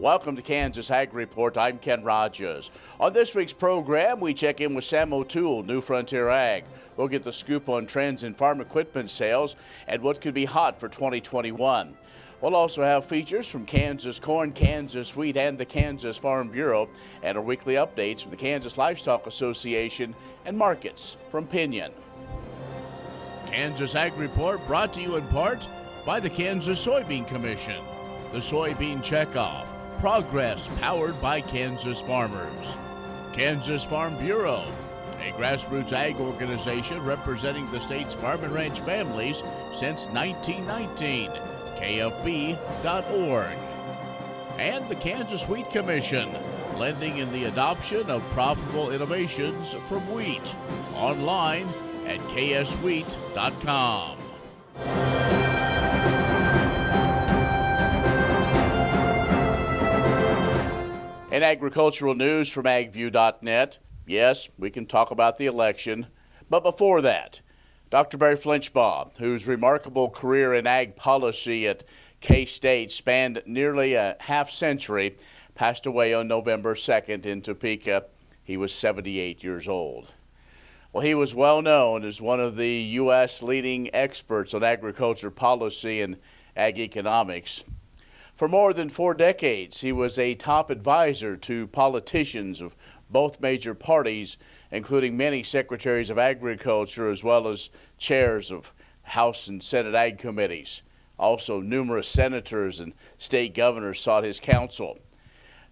Welcome to Kansas Ag Report. I'm Ken Rogers. On this week's program, we check in with Sam O'Toole, New Frontier Ag. We'll get the scoop on trends in farm equipment sales and what could be hot for 2021. We'll also have features from Kansas Corn, Kansas Wheat, and the Kansas Farm Bureau, and our weekly updates from the Kansas Livestock Association and markets from Pinion. Kansas Ag Report brought to you in part by the Kansas Soybean Commission, the Soybean Checkoff, progress powered by Kansas farmers. Kansas Farm Bureau, a grassroots ag organization representing the state's farm and ranch families since 1919, KFB.org. And the Kansas Wheat Commission, lending in the adoption of profitable innovations from wheat, online at kswheat.com. In agricultural news from agview.net, yes, we can talk about the election, but before that, Dr. Barry Flinchbaugh, whose remarkable career in ag policy at K-State spanned nearly a half century, passed away on November 2nd in Topeka. He was 78 years old. Well, he was well known as one of the U.S. leading experts on agriculture policy and ag economics. For more than 4 decades, he was a top advisor to politicians of both major parties, including many secretaries of agriculture as well as chairs of House and Senate ag committees. Also, numerous senators and state governors sought his counsel.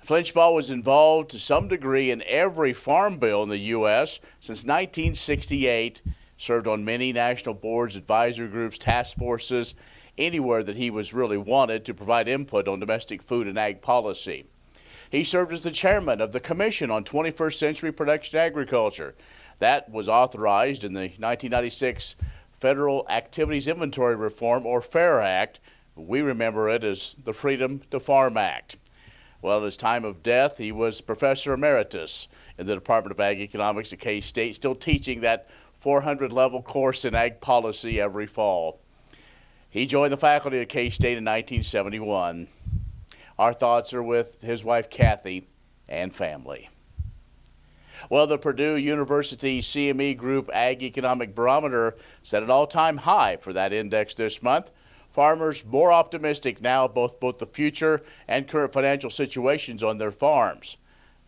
Flinchbaugh was involved to some degree in every farm bill in the U.S. since 1968, served on many national boards, advisory groups, task forces, anywhere that he was really wanted to provide input on domestic food and ag policy. He served as the chairman of the Commission on 21st Century Production Agriculture. That was authorized in the 1996 Federal Activities Inventory Reform, or FAIR Act. We remember it as the Freedom to Farm Act. Well, at his time of death, he was professor emeritus in the Department of Ag Economics at K-State, still teaching that 400-level course in ag policy every fall. He joined the faculty at K-State in 1971. Our thoughts are with his wife, Kathy, and family. Well, the Purdue University CME Group Ag Economic Barometer set an all-time high for that index this month. Farmers more optimistic now about both the future and current financial situations on their farms.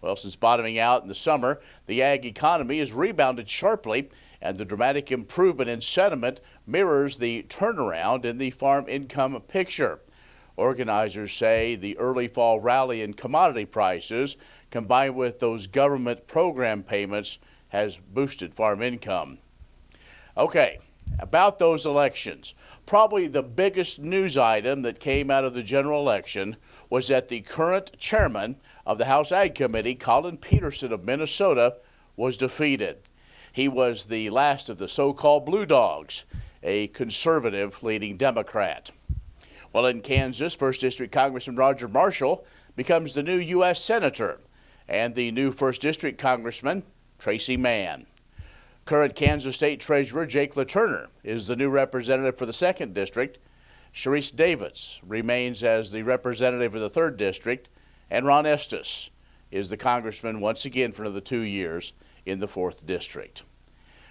Well, since bottoming out in the summer, the ag economy has rebounded sharply, and the dramatic improvement in sentiment mirrors the turnaround in the farm income picture. Organizers say the early fall rally in commodity prices, combined with those government program payments, has boosted farm income. Okay, about those elections. Probably the biggest news item that came out of the general election was that the current chairman of the House Ag Committee, Collin Peterson of Minnesota, was defeated. He was the last of the so-called Blue Dogs, a conservative leading Democrat. Well, in Kansas, 1st District Congressman Roger Marshall becomes the new U.S. Senator, and the new 1st District Congressman, Tracy Mann. Current Kansas State Treasurer Jake LaTurner is the new representative for the 2nd District. Sharice Davids remains as the representative for the 3rd District, and Ron Estes is the congressman once again for another 2 years in the 4th District.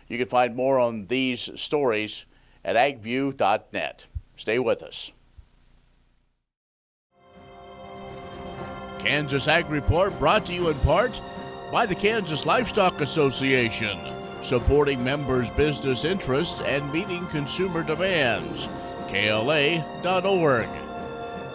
You can find more on these stories at agview.net. Stay with us. Kansas Ag Report brought to you in part by the Kansas Livestock Association, supporting members' business interests and meeting consumer demands. KLA.org.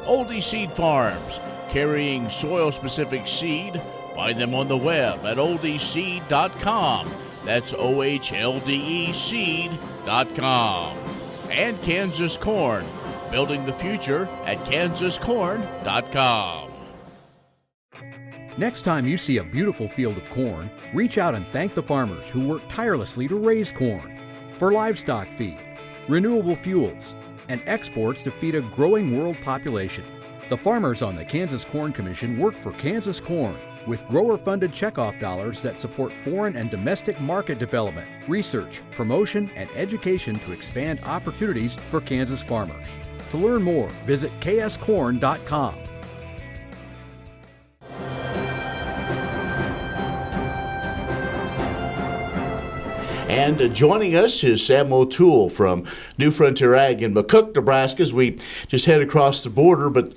Oldie Seed Farms, carrying soil-specific seed. Find them on the web at oldieseed.com. That's OHLDE seed.com. And Kansas Corn, building the future at kansascorn.com. Next time you see a beautiful field of corn, reach out and thank the farmers who work tirelessly to raise corn for livestock feed, renewable fuels, and exports to feed a growing world population. The farmers on the Kansas Corn Commission work for Kansas Corn with grower-funded checkoff dollars that support foreign and domestic market development, research, promotion, and education to expand opportunities for Kansas farmers. To learn more, visit kscorn.com. And joining us is Sam O'Toole from New Frontier Ag in McCook, Nebraska, as we just head across the border. But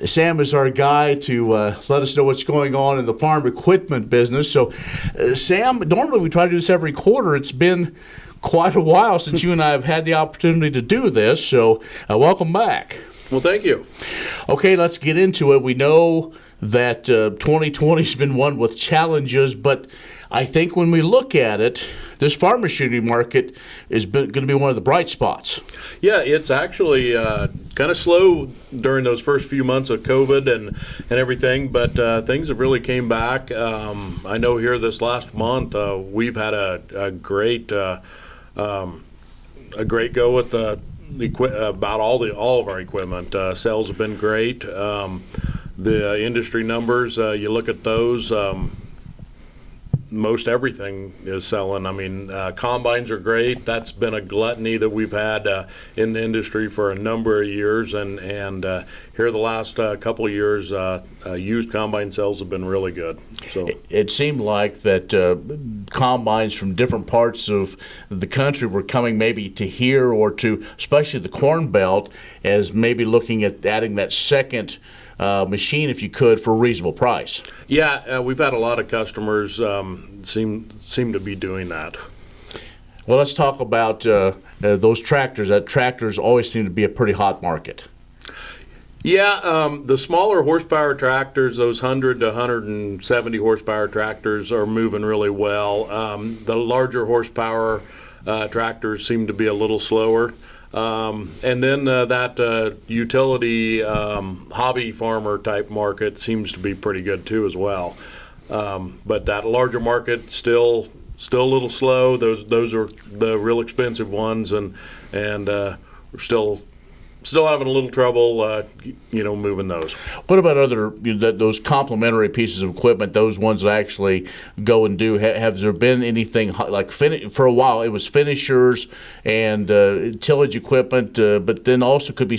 Sam is our guy to let us know what's going on in the farm equipment business. So, Sam, normally we try to do this every quarter. It's been quite a while since you and I have had the opportunity to do this. So, welcome back. Well, thank you. Okay, let's get into it. We know that 2020 has been one with challenges, but I think when we look at it, this farm machinery market is going to be one of the bright spots. Yeah, it's actually kind of slow during those first few months of COVID and everything, but things have really came back. I know here this last month we've had a great go with about all of our equipment. Sales have been great. The industry numbers, you look at those. Most everything is selling. I mean, combines are great. That's been a gluttony that we've had in the industry for a number of years, and here the last couple of years, used combine sales have been really good. So it seemed like that combines from different parts of the country were coming maybe to here or to especially the Corn Belt as maybe looking at adding that second machine, if you could, for a reasonable price. Yeah, we've had a lot of customers seem to be doing that. Well, let's talk about those tractors. Tractors always seem to be a pretty hot market. Yeah, the smaller horsepower tractors, those 100 to 170 horsepower tractors, are moving really well. The larger horsepower tractors seem to be a little slower. And then that utility hobby farmer type market seems to be pretty good too as well. But that larger market still a little slow. Those are the real expensive ones, and we're still having a little trouble, moving those. What about other those complementary pieces of equipment? Those ones that actually go and do. Have there been anything like for a while? It was finishers and tillage equipment, but then also could be